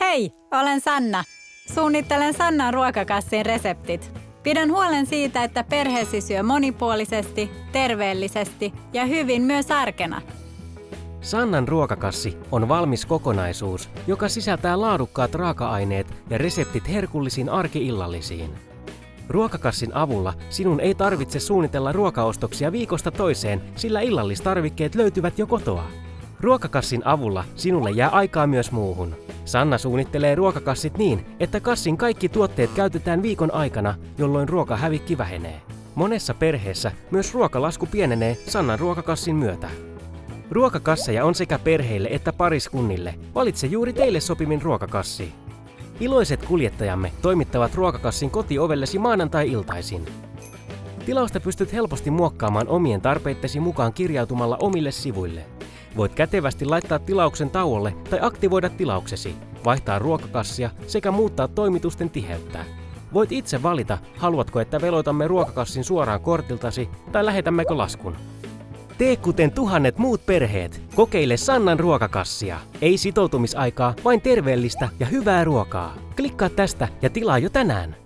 Hei, olen Sanna. Suunnittelen Sannan ruokakassin reseptit. Pidän huolen siitä, että perheesi syö monipuolisesti, terveellisesti ja hyvin myös arkena. Sannan ruokakassi on valmis kokonaisuus, joka sisältää laadukkaat raaka-aineet ja reseptit herkullisiin arki-illallisiin. Ruokakassin avulla sinun ei tarvitse suunnitella ruokaostoksia viikosta toiseen, sillä illallistarvikkeet löytyvät jo kotoa. Ruokakassin avulla sinulle jää aikaa myös muuhun. Sanna suunnittelee ruokakassit niin, että kassin kaikki tuotteet käytetään viikon aikana, jolloin ruokahävikki vähenee. Monessa perheessä myös ruokalasku pienenee Sannan ruokakassin myötä. Ruokakasseja on sekä perheille että pariskunnille. Valitse juuri teille sopimin ruokakassi. Iloiset kuljettajamme toimittavat ruokakassin kotiovellesi maanantai-iltaisin. Tilausta pystyt helposti muokkaamaan omien tarpeittesi mukaan kirjautumalla omille sivuille. Voit kätevästi laittaa tilauksen tauolle tai aktivoida tilauksesi, vaihtaa ruokakassia sekä muuttaa toimitusten tiheyttä. Voit itse valita, haluatko, että veloitamme ruokakassin suoraan kortiltasi tai lähetämmekö laskun. Tee kuten tuhannet muut perheet. Kokeile Sannan ruokakassia. Ei sitoutumisaikaa, vain terveellistä ja hyvää ruokaa. Klikkaa tästä ja tilaa jo tänään.